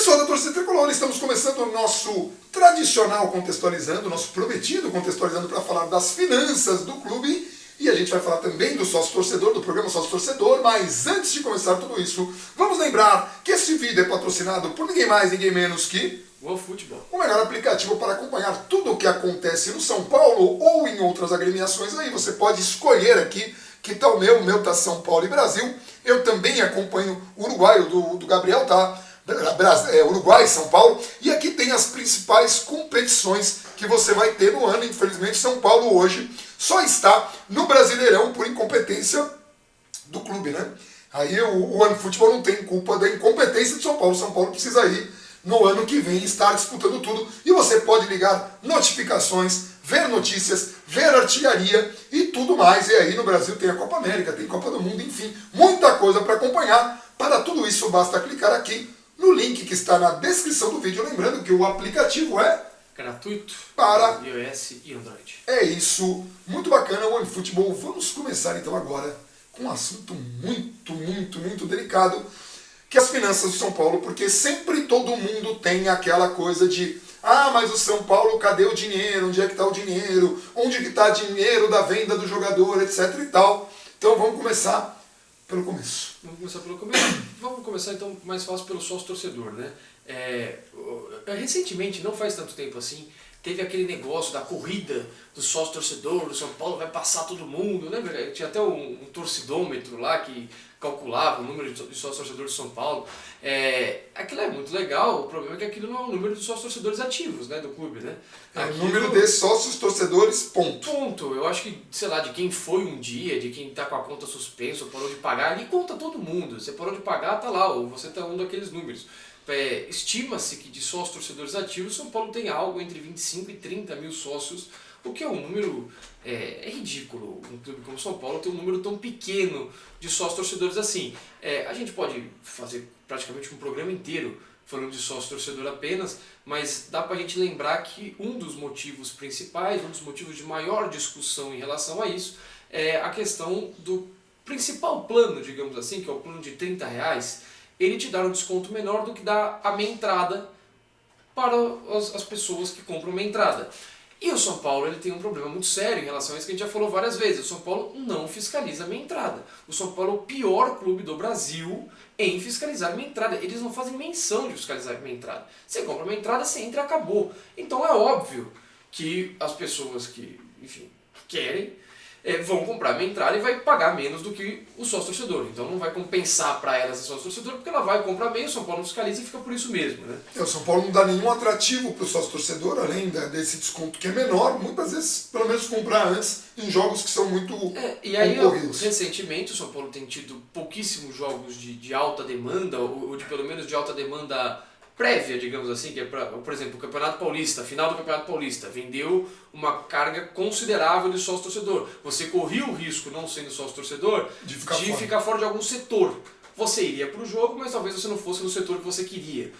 Pessoal da torcida tricolor, estamos começando o nosso tradicional Contextualizando, nosso prometido Contextualizando para falar das finanças do clube. E a gente vai falar também do sócio torcedor, do programa Sócio Torcedor. Mas antes de começar tudo isso, vamos lembrar que este vídeo é patrocinado por ninguém mais, ninguém menos que OneFootball, o melhor aplicativo para acompanhar tudo o que acontece no São Paulo ou em outras agremiações. Aí você pode escolher aqui que tá o meu tá São Paulo e Brasil. Eu também acompanho o uruguaio do Gabriel, tá? Uruguai, São Paulo, e aqui tem as principais competições que você vai ter no ano. Infelizmente, São Paulo hoje só está no Brasileirão por incompetência do clube, né? Aí o OneFootball não tem culpa da incompetência de São Paulo. São Paulo precisa ir no ano que vem estar disputando tudo, e você pode ligar notificações, ver notícias, ver artilharia e tudo mais. E aí no Brasil tem a Copa América, tem Copa do Mundo, enfim, muita coisa para acompanhar. Para tudo isso basta clicar aqui no link que está na descrição do vídeo. Lembrando que o aplicativo é gratuito para iOS e Android. É isso, muito bacana o OneFootball. Vamos começar então agora com um assunto muito delicado, que é as finanças do São Paulo, porque sempre todo mundo tem aquela coisa de mas o São Paulo, cadê o dinheiro? Onde é que está o dinheiro? Onde que está o dinheiro da venda do jogador, etc e tal. Então vamos começar pelo começo. Vamos começar pelo começo. Vamos começar então mais fácil pelo sócio torcedor, né? Recentemente, não faz tanto tempo assim, teve aquele negócio da corrida do sócio torcedor, do São Paulo vai passar todo mundo, né? Tinha até um torcidômetro lá que calculava o número de sócios torcedores de São Paulo. Aquilo é muito legal, o problema é que aquilo não é o número de sócios torcedores ativos, né, do clube, né? O número de sócios torcedores, ponto. Eu acho que, sei lá, de quem foi um dia, de quem tá com a conta suspensa ou parou de pagar, ali conta todo mundo. Você parou de pagar, tá lá, ou você tá um daqueles números. Estima-se que de sócios torcedores ativos, São Paulo tem algo entre 25 e 30 mil sócios, o que é um número ridículo. Um clube como São Paulo tem um número tão pequeno de sócios torcedores assim. A gente pode fazer praticamente um programa inteiro falando de sócio torcedor apenas, mas dá pra gente lembrar que um dos motivos principais, um dos motivos de maior discussão em relação a isso, é a questão do principal plano, digamos assim, que é o plano de R$30, ele te dá um desconto menor do que dá a meia entrada para as pessoas que compram meia entrada. E o São Paulo ele tem um problema muito sério em relação a isso que a gente já falou várias vezes. O São Paulo não fiscaliza a meia entrada. O São Paulo é o pior clube do Brasil em fiscalizar a meia entrada. Eles não fazem menção de fiscalizar a meia entrada. Você compra a meia entrada, você entra e acabou. Então é óbvio que as pessoas que, enfim, querem vão comprar a meia entrada e vai pagar menos do que o sócio torcedor. Então não vai compensar para elas a sócio torcedor, porque ela vai comprar meio, o São Paulo não fiscaliza e fica por isso mesmo, né? O São Paulo não dá nenhum atrativo para o sócio torcedor, além desse desconto que é menor, muitas vezes pelo menos comprar antes em jogos que são muito e aí, concorridos. Recentemente o São Paulo tem tido pouquíssimos jogos de alta demanda, ou de pelo menos de alta demanda prévia, digamos assim, que é, por exemplo, o Campeonato Paulista, a final do Campeonato Paulista, vendeu uma carga considerável de sócio-torcedor. Você corria o risco, não sendo sócio-torcedor, de ficar fora de algum setor. Você iria para o jogo, mas talvez você não fosse no setor que você queria.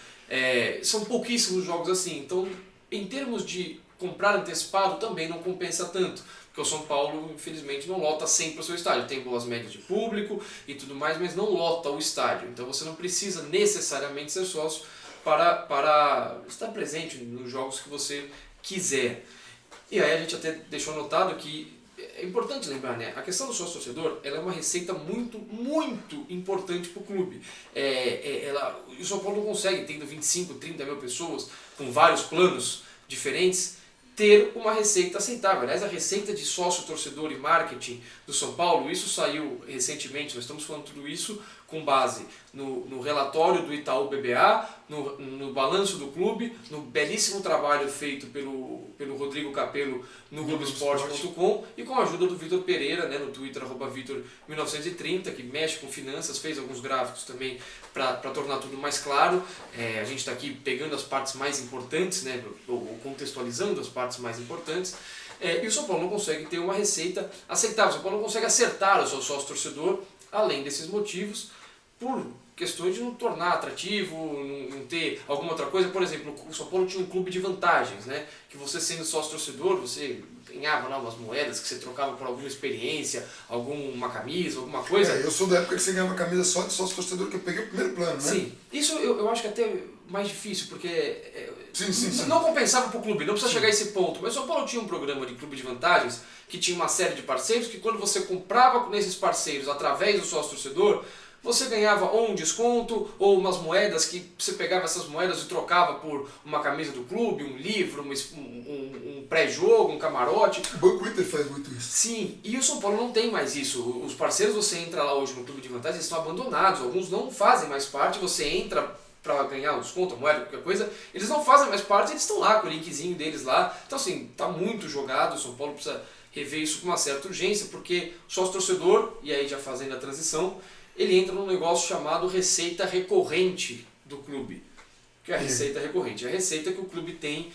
São pouquíssimos jogos assim, então em termos de comprar antecipado também não compensa tanto. Porque o São Paulo, infelizmente, não lota sempre o seu estádio. Tem boas médias de público e tudo mais, mas não lota o estádio. Então você não precisa necessariamente ser sócio para estar presente nos jogos que você quiser. E aí a gente até deixou anotado que é importante lembrar, né? A questão do sócio-torcedor ela é uma receita muito importante para o clube. O São Paulo não consegue, tendo 25, 30 mil pessoas, com vários planos diferentes, ter uma receita aceitável. Aliás, a receita de sócio-torcedor e marketing do São Paulo, isso saiu recentemente, nós estamos falando tudo isso com base no relatório do Itaú BBA, no balanço do clube, no belíssimo trabalho feito pelo Rodrigo Capello no Globoesporte.com e com a ajuda do Vitor Pereira, né, no Twitter, @Vitor1930, que mexe com finanças, fez alguns gráficos também para tornar tudo mais claro. A gente está aqui pegando as partes mais importantes, né, ou contextualizando as partes mais importantes. E o São Paulo não consegue ter uma receita aceitável, o São Paulo não consegue acertar o seu sócio-torcedor, além desses motivos, por questões de não tornar atrativo, não ter alguma outra coisa. Por exemplo, o São Paulo tinha um clube de vantagens, né? Que você sendo sócio-torcedor, você ganhava lá umas moedas que você trocava por alguma experiência, alguma camisa, alguma coisa. Eu sou da época que você ganhava camisa só de sócio-torcedor, que eu peguei o primeiro plano, né? Sim, isso eu acho que até mais difícil, porque sim. não compensava para o clube, não precisa chegar a esse ponto. Mas o São Paulo tinha um programa de clube de vantagens que tinha uma série de parceiros que quando você comprava nesses parceiros através do sócio-torcedor, você ganhava ou um desconto ou umas moedas que você pegava essas moedas e trocava por uma camisa do clube, um livro, um pré-jogo, um camarote. O Banco Inter faz muito isso. Sim, e o São Paulo não tem mais isso. Os parceiros, você entra lá hoje no clube de vantagens, eles estão abandonados, alguns não fazem mais parte, você entra para ganhar um desconto, a moeda, qualquer coisa, eles não fazem mais parte, eles estão lá com o linkzinho deles lá. Então assim, tá muito jogado, o São Paulo precisa rever isso com uma certa urgência, porque o sócio-torcedor, e aí já fazendo a transição, ele entra num negócio chamado receita recorrente do clube. Que é a receita recorrente. É a receita que o clube tem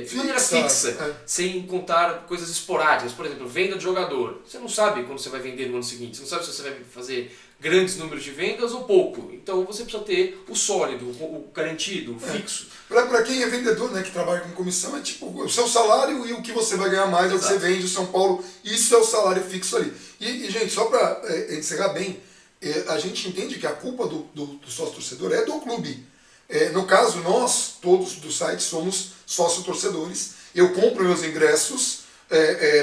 de maneira fixa, sem contar coisas esporádicas. Por exemplo, venda de jogador. Você não sabe quando você vai vender no ano seguinte. Você não sabe se você vai fazer grandes números de vendas ou pouco. Então você precisa ter o sólido, o garantido, o fixo. Para quem é vendedor, né, que trabalha com comissão, é tipo o seu salário e o que você vai ganhar mais é o que você vende. O São Paulo, isso é o salário fixo ali. E gente, só para encerrar bem, a gente entende que a culpa do sócio-torcedor é do clube. No caso, nós, todos do site, somos sócio-torcedores. Eu compro meus ingressos,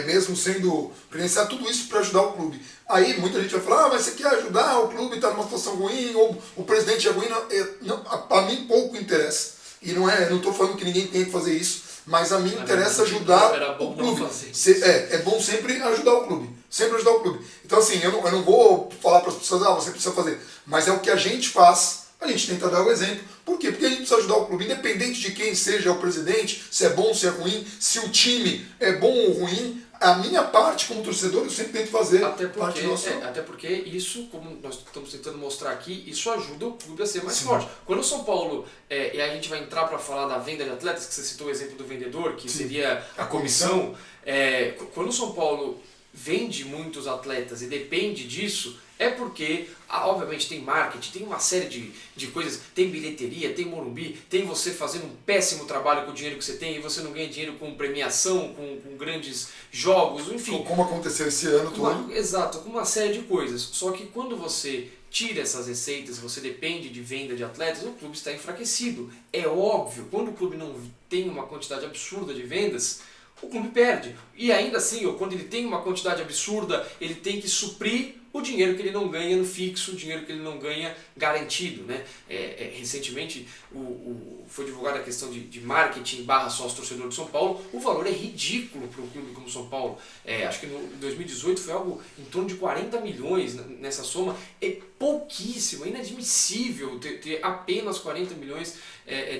mesmo sendo credenciado, tudo isso para ajudar o clube. Aí muita gente vai falar, mas você quer ajudar, o clube está numa situação ruim, ou o presidente é ruim. A mim pouco interessa. E não estou falando que ninguém tem que fazer isso, mas a mim interessa ajudar o clube. É bom sempre ajudar o clube. Sempre ajudar o clube. Então assim, eu não vou falar para as pessoas, você precisa fazer. Mas é o que a gente faz. A gente tenta dar o exemplo. Por quê? Porque a gente precisa ajudar o clube, independente de quem seja o presidente, se é bom, se é ruim, se o time é bom ou ruim. A minha parte como torcedor eu sempre tento fazer parte nossa. Até porque isso, como nós estamos tentando mostrar aqui, isso ajuda o clube a ser mais forte. Quando o São Paulo, e a gente vai entrar para falar da venda de atletas, que você citou o exemplo do vendedor, que seria a comissão. Quando o São Paulo vende muitos atletas e depende disso, é porque, obviamente, tem marketing, tem uma série de coisas, tem bilheteria, tem Morumbi, tem você fazendo um péssimo trabalho com o dinheiro que você tem e você não ganha dinheiro com premiação, com grandes jogos, enfim. Como aconteceu esse ano todo. Exato, com uma série de coisas. Só que quando você tira essas receitas, você depende de venda de atletas, o clube está enfraquecido. É óbvio, quando o clube não tem uma quantidade absurda de vendas, o clube perde. E ainda assim, quando ele tem uma quantidade absurda, ele tem que suprir o dinheiro que ele não ganha no fixo, o dinheiro que ele não ganha garantido. Né? Recentemente foi divulgada a questão de marketing / sócio-torcedor de São Paulo. O valor é ridículo para um clube como São Paulo. Acho que em 2018 foi algo em torno de 40 milhões nessa soma. É pouquíssimo, é inadmissível ter apenas 40 milhões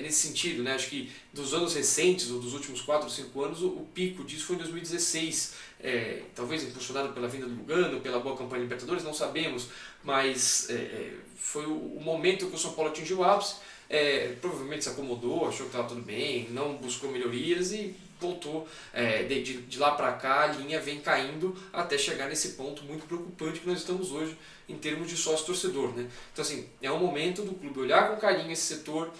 nesse sentido. Né? Acho que dos anos recentes, ou dos últimos 4 ou 5 anos, o pico disso foi em 2016. Talvez impulsionado pela vinda do Lugano, pela boa campanha de Libertadores, não sabemos, mas foi o momento que o São Paulo atingiu o ápice, provavelmente se acomodou, achou que estava tudo bem, não buscou melhorias e voltou. De lá para cá a linha vem caindo até chegar nesse ponto muito preocupante que nós estamos hoje em termos de sócio-torcedor. Né? Então assim, é um momento do clube olhar com carinho esse setor.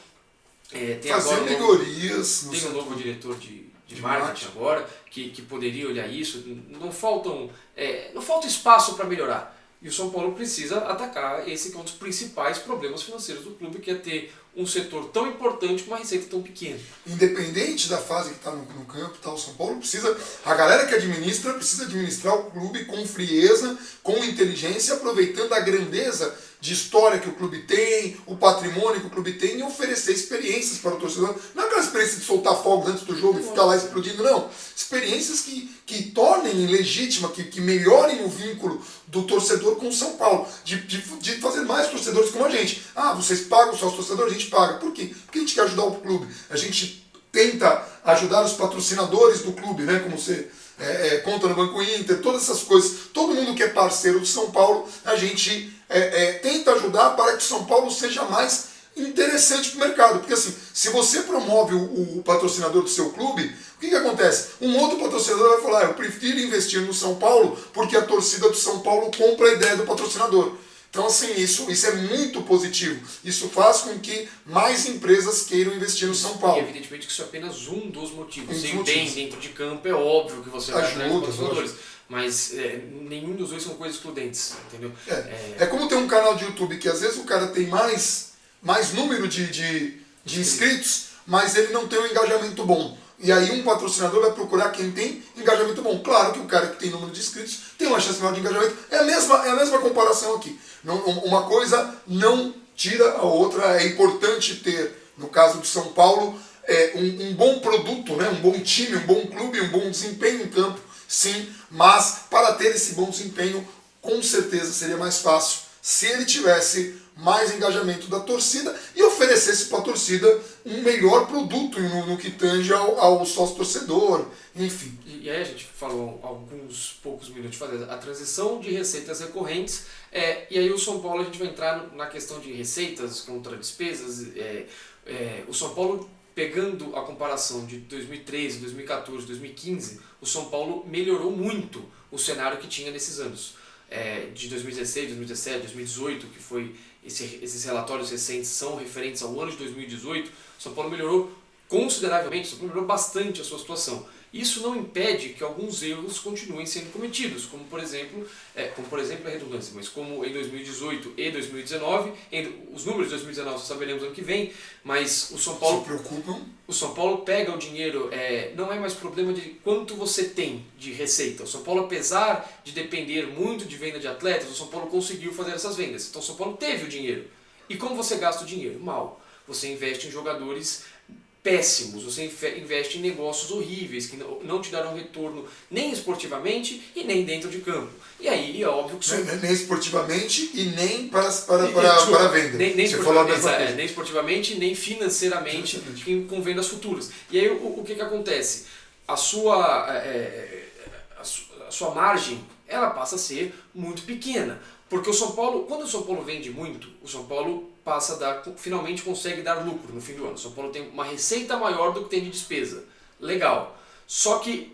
Tem fazer agora melhorias. Tem um novo diretor de marketing agora, que poderia olhar isso. Não falta espaço para melhorar. E o São Paulo precisa atacar esse que é um dos principais problemas financeiros do clube, que é ter um setor tão importante com uma receita tão pequena. Independente da fase que está no campo, o São Paulo precisa, a galera que administra precisa administrar o clube com frieza, com inteligência, aproveitando a grandeza de história que o clube tem, o patrimônio que o clube tem, e oferecer experiências para o torcedor. Não é aquela experiência de soltar fogos antes do jogo e ficar lá explodindo, não. Experiências que tornem legítima, que melhorem o vínculo do torcedor com o São Paulo, de fazer mais torcedores como a gente. Vocês pagam só os torcedores? A gente paga. Por quê? Porque a gente quer ajudar o clube. A gente tenta ajudar os patrocinadores do clube, né? Como você conta no Banco Inter, todas essas coisas. Todo mundo que é parceiro do São Paulo, a gente tenta ajudar para que o São Paulo seja mais interessante para o mercado. Porque assim, se você promove o patrocinador do seu clube, o que acontece? Um outro patrocinador vai falar, eu prefiro investir no São Paulo porque a torcida do São Paulo compra a ideia do patrocinador. Então, assim, isso é muito positivo. Isso faz com que mais empresas queiram investir no São Paulo. E evidentemente que isso é apenas um dos motivos. Se bem dentro de campo, é óbvio que você vai atrás dos patrocinadores. Mas nenhum dos dois são coisas excludentes, entendeu? É como ter um canal de YouTube que às vezes o cara tem mais número de inscritos, mas ele não tem um engajamento bom. E aí um patrocinador vai procurar quem tem engajamento bom. Claro que o cara que tem número de inscritos tem uma chance maior de engajamento. É a mesma comparação aqui. Uma coisa não tira a outra. É importante ter, no caso de São Paulo, um bom produto, né? Um bom time, um bom clube, um bom desempenho em campo, sim. Mas para ter esse bom desempenho, com certeza seria mais fácil se ele tivesse mais engajamento da torcida e oferecesse para a torcida um melhor produto no que tange ao sócio-torcedor, enfim. E aí a gente falou alguns poucos minutos de fazer a transição de receitas recorrentes, e aí o São Paulo, a gente vai entrar na questão de receitas contra despesas. O São Paulo, pegando a comparação de 2013, 2014, 2015, o São Paulo melhorou muito o cenário que tinha nesses anos. De 2016, 2017, 2018, que foi esses relatórios recentes são referentes ao ano de 2018, São Paulo melhorou consideravelmente, São Paulo melhorou bastante a sua situação. Isso não impede que alguns erros continuem sendo cometidos, como por exemplo a redundância, mas como em 2018 e 2019, os números de 2019 só saberemos ano que vem, mas o São Paulo... Se preocupam. O São Paulo pega o dinheiro, não é mais problema de quanto você tem de receita. O São Paulo, apesar de depender muito de venda de atletas, o São Paulo conseguiu fazer essas vendas. Então o São Paulo teve o dinheiro. E como você gasta o dinheiro? Mal. Você investe em jogadores péssimos, você investe em negócios horríveis que não te darão retorno nem esportivamente e nem dentro de campo. E aí é óbvio que... Nem esportivamente e nem para a venda. Nem esportivamente, nem financeiramente com vendas futuras. E aí o que acontece? A sua margem, ela passa a ser muito pequena. Porque o São Paulo, quando o São Paulo vende muito, o São Paulo finalmente consegue dar lucro no fim do ano. O São Paulo tem uma receita maior do que tem de despesa. Legal. Só que,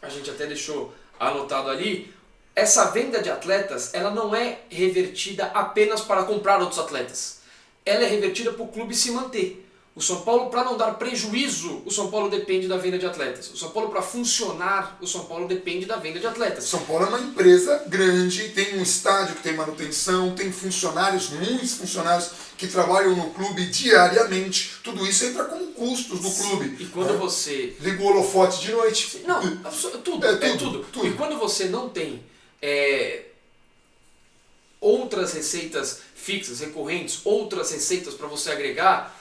a gente até deixou anotado ali, essa venda de atletas, ela não é revertida apenas para comprar outros atletas. Ela é revertida para o clube se manter. O São Paulo, para não dar prejuízo, o São Paulo depende da venda de atletas. O São Paulo, para funcionar, o São Paulo depende da venda de atletas. São Paulo é uma empresa grande, tem um estádio que tem manutenção, tem muitos funcionários que trabalham no clube diariamente. Tudo isso entra como custos do clube. E quando você... Liga o holofote de noite. Não, tudo. E quando você não tem outras receitas fixas, recorrentes, outras receitas para você agregar,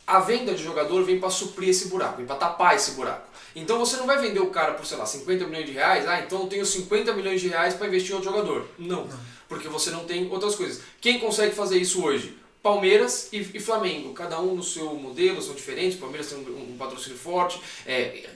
a venda de jogador vem para suprir esse buraco, vem para tapar esse buraco. Então você não vai vender o cara por, 50 milhões de reais, então eu tenho 50 milhões de reais para investir em outro jogador. Não, porque você não tem outras coisas. Quem consegue fazer isso hoje? Palmeiras e Flamengo, cada um no seu modelo, são diferentes. Palmeiras tem um patrocínio forte,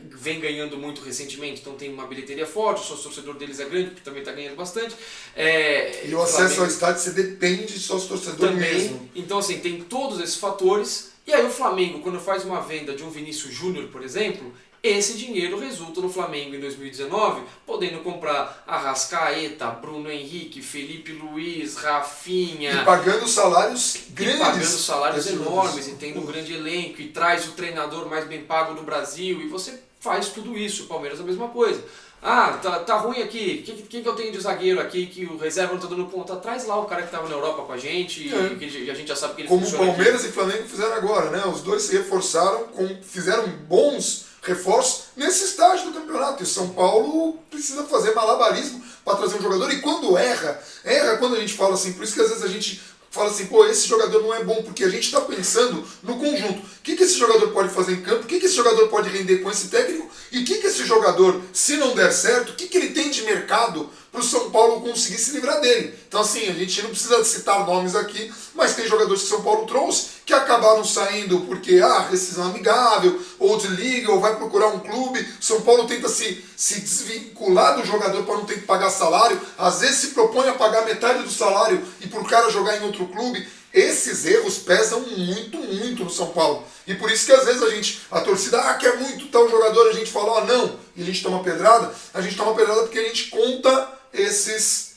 vem ganhando muito recentemente, então tem uma bilheteria forte, o sócio-torcedor deles é grande, porque também está ganhando bastante. E o acesso ao estádio, você depende de sócio-torcedor mesmo. Então assim, tem todos esses fatores. E aí o Flamengo, quando faz uma venda de um Vinícius Júnior, por exemplo, esse dinheiro resulta no Flamengo em 2019, podendo comprar Arrascaeta, Bruno Henrique, Felipe Luiz, Rafinha... E pagando salários grandes. E pagando salários enormes, e tendo um grande elenco, e traz o treinador mais bem pago do Brasil, e você faz tudo isso. O Palmeiras é a mesma coisa. Tá ruim aqui, quem que eu tenho de zagueiro aqui que o reserva não tá dando conta? Traz lá o cara que tava na Europa com a gente, e a gente já sabe que ele funciona. Como o Palmeiras e Flamengo fizeram agora, né? Os dois se reforçaram, fizeram bons reforços nesse estágio do campeonato. E o São Paulo precisa fazer malabarismo para trazer um jogador, e quando erra quando a gente fala assim, por isso que às vezes a gente fala assim, esse jogador não é bom, porque a gente está pensando no conjunto. O que esse jogador pode fazer em campo? O que esse jogador pode render com esse técnico? E o que esse jogador, se não der certo, o que ele tem de mercado para o São Paulo conseguir se livrar dele? Então assim, a gente não precisa citar nomes aqui, mas tem jogadores que o São Paulo trouxe que acabaram saindo porque rescisão amigável, ou desliga, ou vai procurar um clube. O São Paulo tenta se desvincular do jogador para não ter que pagar salário, às vezes se propõe a pagar metade do salário e para o cara jogar em outro clube. Esses erros pesam muito, muito no São Paulo. E por isso que às vezes a torcida quer muito tal jogador, a gente fala, não, e a gente toma pedrada porque a gente conta esses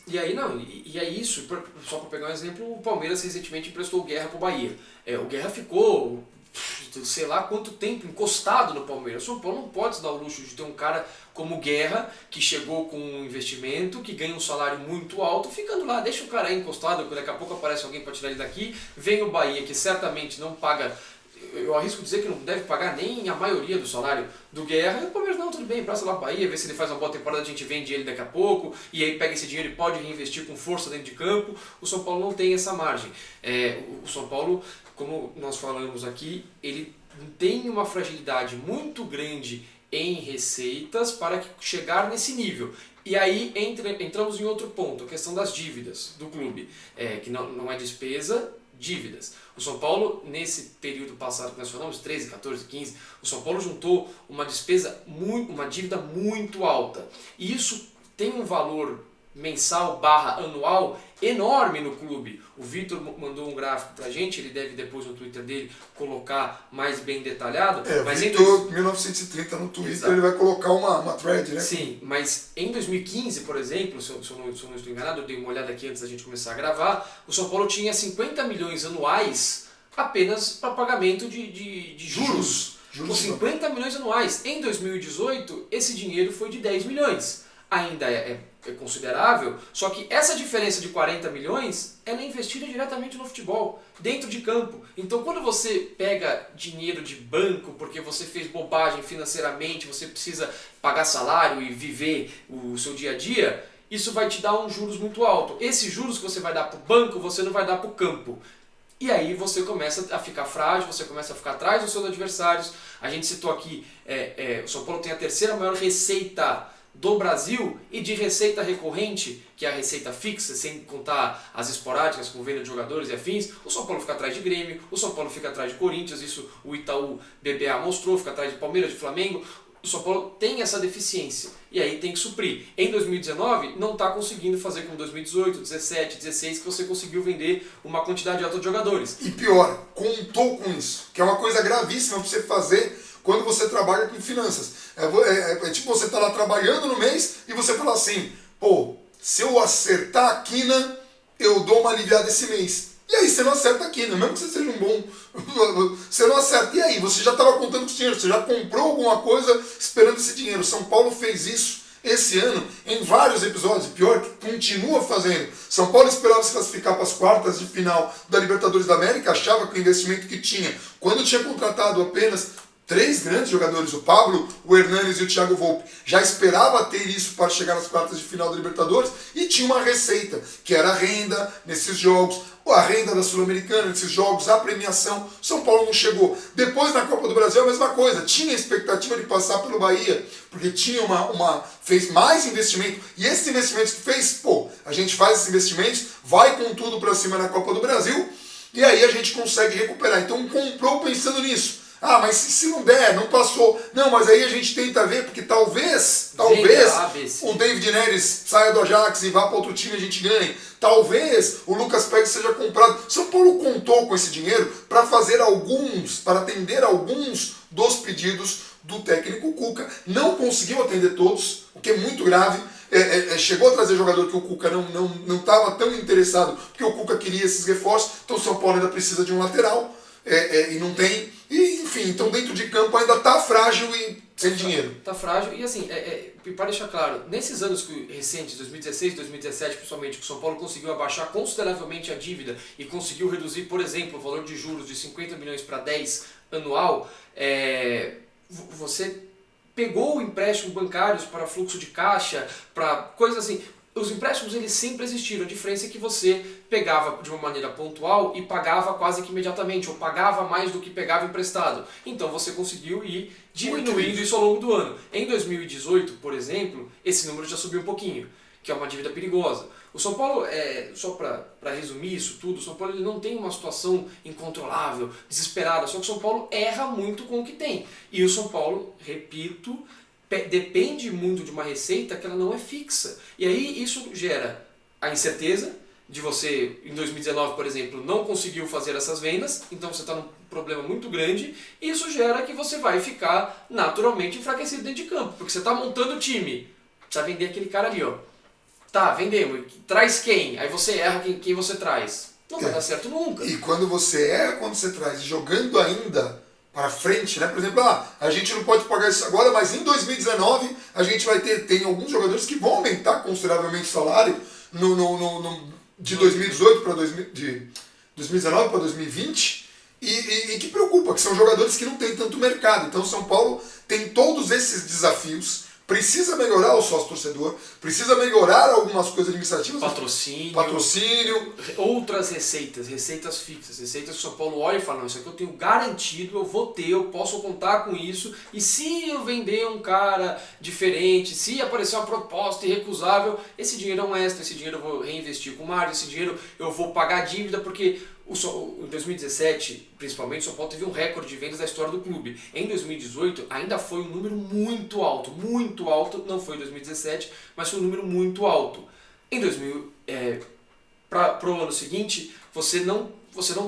E aí não, e é isso, só para pegar um exemplo, o Palmeiras recentemente emprestou o Guerra pro Bahia. O Guerra ficou, sei lá quanto tempo encostado no Palmeiras. O São Paulo não pode se dar o luxo de ter um cara como Guerra, que chegou com um investimento, que ganha um salário muito alto, ficando lá, deixa o cara aí encostado, que daqui a pouco aparece alguém para tirar ele daqui, vem o Bahia, que certamente não paga, eu arrisco dizer que não deve pagar nem a maioria do salário do Guerra, e o Palmeiras não, tudo bem, praça lá Bahia, vê se ele faz uma boa temporada, a gente vende ele daqui a pouco, e aí pega esse dinheiro e pode reinvestir com força dentro de campo. O São Paulo não tem essa margem. O São Paulo, como nós falamos aqui, ele tem uma fragilidade muito grande em receitas para chegar nesse nível. E aí entramos em outro ponto, a questão das dívidas do clube, que não é despesa, dívidas. O São Paulo, nesse período passado que nós falamos, 13, 14, 15, o São Paulo juntou uma uma dívida muito alta. E isso tem um valor mensal / anual enorme no clube. O Vitor mandou um gráfico pra gente, ele deve depois no Twitter dele colocar mais bem detalhado. Mas Vitor, 1930 no Twitter, exato, ele vai colocar uma thread, né? Sim, mas em 2015, por exemplo, se eu não estou enganado, eu dei uma olhada aqui antes da gente começar a gravar, o São Paulo tinha 50 milhões anuais apenas para pagamento de juros. Os 50 milhões anuais. Em 2018, esse dinheiro foi de 10 milhões. Ainda é considerável, só que essa diferença de 40 milhões ela é investida diretamente no futebol, dentro de campo. Então quando você pega dinheiro de banco porque você fez bobagem financeiramente, você precisa pagar salário e viver o seu dia a dia, isso vai te dar um juros muito alto. Esses juros que você vai dar para o banco, você não vai dar para o campo. E aí você começa a ficar frágil, você começa a ficar atrás dos seus adversários. A gente citou aqui, o São Paulo tem a terceira maior receita do Brasil, e de receita recorrente, que é a receita fixa, sem contar as esporádicas com venda de jogadores e afins. O São Paulo fica atrás de Grêmio, o São Paulo fica atrás de Corinthians, isso o Itaú BBA mostrou, fica atrás de Palmeiras, de Flamengo. O São Paulo tem essa deficiência, e aí tem que suprir. Em 2019, não está conseguindo fazer como 2018, 17, 16, que você conseguiu vender uma quantidade alta de jogadores. E pior, contou com isso, que é uma coisa gravíssima para você fazer quando você trabalha com finanças. É tipo você tá lá trabalhando no mês e você fala assim, pô, se eu acertar a quina, eu dou uma aliviada esse mês. E aí você não acerta a quina, mesmo que você seja um bom, você não acerta. E aí, você já estava contando com esse dinheiro, você já comprou alguma coisa esperando esse dinheiro. São Paulo fez isso esse ano em vários episódios, pior que continua fazendo. São Paulo esperava se classificar para as quartas de final da Libertadores da América, achava que o investimento que tinha, quando tinha contratado apenas 3 grandes jogadores, o Pablo, o Hernanes e o Thiago Volpi, já esperava ter isso para chegar nas quartas de final da Libertadores e tinha uma receita, que era a renda nesses jogos, a renda da Sul-Americana nesses jogos, a premiação. São Paulo não chegou. Depois na Copa do Brasil a mesma coisa, tinha expectativa de passar pelo Bahia, porque tinha fez mais investimento, e esses investimentos que fez, a gente faz esses investimentos, vai com tudo para cima na Copa do Brasil, e aí a gente consegue recuperar. Então comprou pensando nisso. Ah, mas se não der, não passou. Não, mas aí a gente tenta ver, porque talvez o David Neres saia do Ajax e vá para outro time e a gente ganhe. Talvez o Lucas Pérez seja comprado. São Paulo contou com esse dinheiro para atender alguns dos pedidos do técnico Cuca. Não conseguiu atender todos, o que é muito grave. Chegou a trazer jogador que o Cuca não estava tão interessado, porque o Cuca queria esses reforços. Então o São Paulo ainda precisa de um lateral e não tem. E, enfim, então dentro de campo ainda está frágil e sem dinheiro. Está frágil e assim, para deixar claro, nesses anos recentes, 2016, 2017 principalmente, que o São Paulo conseguiu abaixar consideravelmente a dívida e conseguiu reduzir, por exemplo, o valor de juros de 50 milhões para 10 anual, você pegou empréstimos bancários para fluxo de caixa, para coisas assim. Os empréstimos eles sempre existiram, a diferença é que você pegava de uma maneira pontual e pagava quase que imediatamente, ou pagava mais do que pegava emprestado. Então você conseguiu ir diminuindo isso ao longo do ano. Em 2018, por exemplo, esse número já subiu um pouquinho, que é uma dívida perigosa. O São Paulo, só para resumir isso tudo, o São Paulo ele não tem uma situação incontrolável, desesperada, só que o São Paulo erra muito com o que tem. E o São Paulo, repito, depende muito de uma receita que ela não é fixa. E aí isso gera a incerteza de você, em 2019, por exemplo, não conseguiu fazer essas vendas, então você está num problema muito grande, e isso gera que você vai ficar naturalmente enfraquecido dentro de campo, porque você está montando o time, precisa vender aquele cara ali, ó. Tá, vendemos. Traz quem? Aí você erra quem você traz. Não vai dar certo nunca. E quando você erra, quando você traz, jogando ainda para frente, né? Por exemplo, a gente não pode pagar isso agora, mas em 2019 a gente vai tem alguns jogadores que vão aumentar consideravelmente o salário de 2018 para 2019 para 2020 e que preocupa, que são jogadores que não têm tanto mercado. Então o São Paulo tem todos esses desafios. Precisa melhorar o sócio-torcedor, precisa melhorar algumas coisas administrativas. Patrocínio. Outras receitas fixas, receitas que o São Paulo olha e fala, não, isso aqui eu tenho garantido, eu vou ter, eu posso contar com isso, e se eu vender um cara diferente, se aparecer uma proposta irrecusável, esse dinheiro é um extra, esse dinheiro eu vou reinvestir com margem, esse dinheiro eu vou pagar a dívida, porque em 2017, principalmente, o São Paulo teve um recorde de vendas da história do clube. Em 2018, ainda foi um número muito alto, não foi em 2017, mas foi um número muito alto. Em para o ano seguinte, você não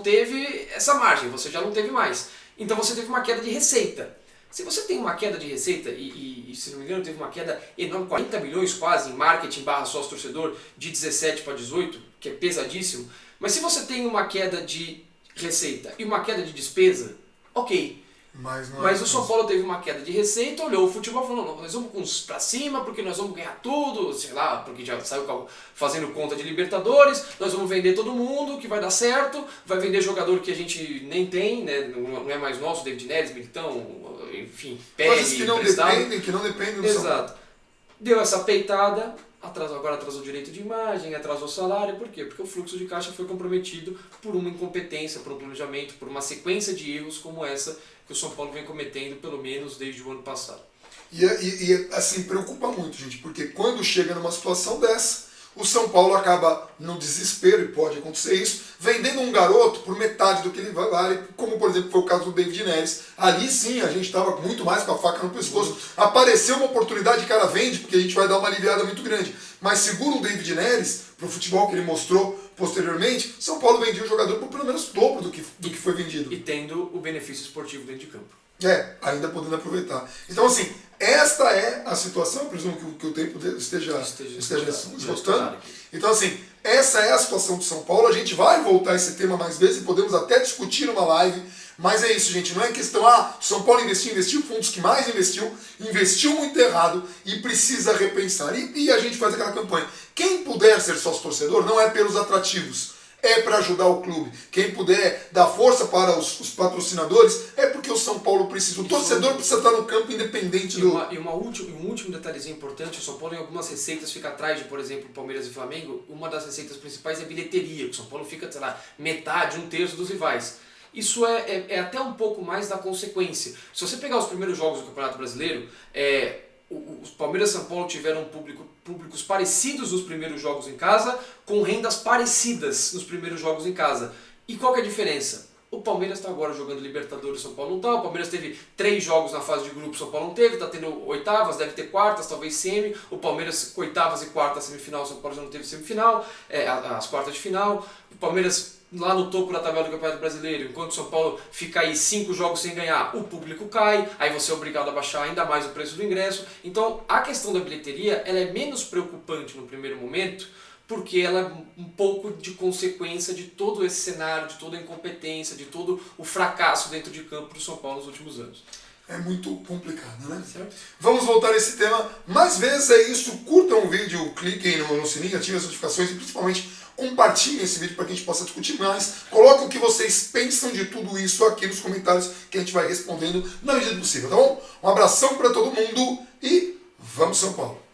teve essa margem, você já não teve mais. Então você teve uma queda de receita. Se você tem uma queda de receita, e se não me engano teve uma queda enorme, 40 milhões quase em marketing / sócio-torcedor, de 17 para 18, que é pesadíssimo, mas se você tem uma queda de receita e uma queda de despesa, ok. Mas o São Paulo teve uma queda de receita, olhou o futebol e falou, não, nós vamos pra cima porque nós vamos ganhar tudo, sei lá, porque já saiu fazendo conta de Libertadores, nós vamos vender todo mundo, que vai dar certo, vai vender jogador que a gente nem tem, né, não é mais nosso, David Neres, Militão, enfim, coisas que não dependem do São Paulo. Exato. Deu essa peitada, agora atrasou o direito de imagem, atrasou o salário, por quê? Porque o fluxo de caixa foi comprometido por uma incompetência, por um planejamento, por uma sequência de erros como essa que o São Paulo vem cometendo pelo menos desde o ano passado. E assim, preocupa muito, gente, porque quando chega numa situação dessa, o São Paulo acaba no desespero, e pode acontecer isso, vendendo um garoto por metade do que ele vale, como por exemplo foi o caso do David Neres. Ali sim, a gente estava muito mais com a faca no pescoço. Apareceu uma oportunidade, o cara vende, porque a gente vai dar uma aliviada muito grande. Mas segundo o David Neres, pro futebol que ele mostrou posteriormente, São Paulo vendia o jogador por pelo menos o dobro do que foi vendido. E tendo o benefício esportivo dentro de campo. Ainda podendo aproveitar. Então assim, esta é a situação, eu presumo que o tempo esteja esgotando. Então assim, essa é a situação do São Paulo, a gente vai voltar a esse tema mais vezes e podemos até discutir numa live, mas é isso, gente, não é questão, São Paulo investiu, foi um dos que mais investiu muito errado e precisa repensar. E a gente faz aquela campanha. Quem puder ser sócio-torcedor não é pelos atrativos, é para ajudar o clube. Quem puder dar força para os patrocinadores é porque o São Paulo precisa. O torcedor precisa estar no campo independente do... Um último detalhezinho importante, o São Paulo em algumas receitas fica atrás de, por exemplo, Palmeiras e Flamengo. Uma das receitas principais é bilheteria. O São Paulo fica, sei lá, metade, 1/3 dos rivais. Isso é até um pouco mais da consequência. Se você pegar os primeiros jogos do Campeonato Brasileiro, os Palmeiras e São Paulo tiveram públicos parecidos nos primeiros jogos em casa, com rendas parecidas nos primeiros jogos em casa. E qual que é a diferença? O Palmeiras está agora jogando Libertadores, São Paulo não está. O Palmeiras teve 3 jogos na fase de grupo, São Paulo não teve. Está tendo oitavas, deve ter quartas, talvez semi. O Palmeiras com oitavas e quartas, semifinal. São Paulo já não teve semifinal, as quartas de final. O Palmeiras lá no topo da tabela do Campeonato Brasileiro, enquanto o São Paulo fica aí 5 jogos sem ganhar, o público cai, aí você é obrigado a baixar ainda mais o preço do ingresso. Então a questão da bilheteria ela é menos preocupante no primeiro momento, porque ela é um pouco de consequência de todo esse cenário, de toda a incompetência, de todo o fracasso dentro de campo do São Paulo nos últimos anos. É muito complicado, né? Certo. Vamos voltar a esse tema mais vezes, é isso. Curtam o vídeo, cliquem no sininho, ativem as notificações e principalmente compartilhem esse vídeo para que a gente possa discutir mais. Coloquem o que vocês pensam de tudo isso aqui nos comentários que a gente vai respondendo na medida do possível, tá bom? Um abração para todo mundo e vamos São Paulo!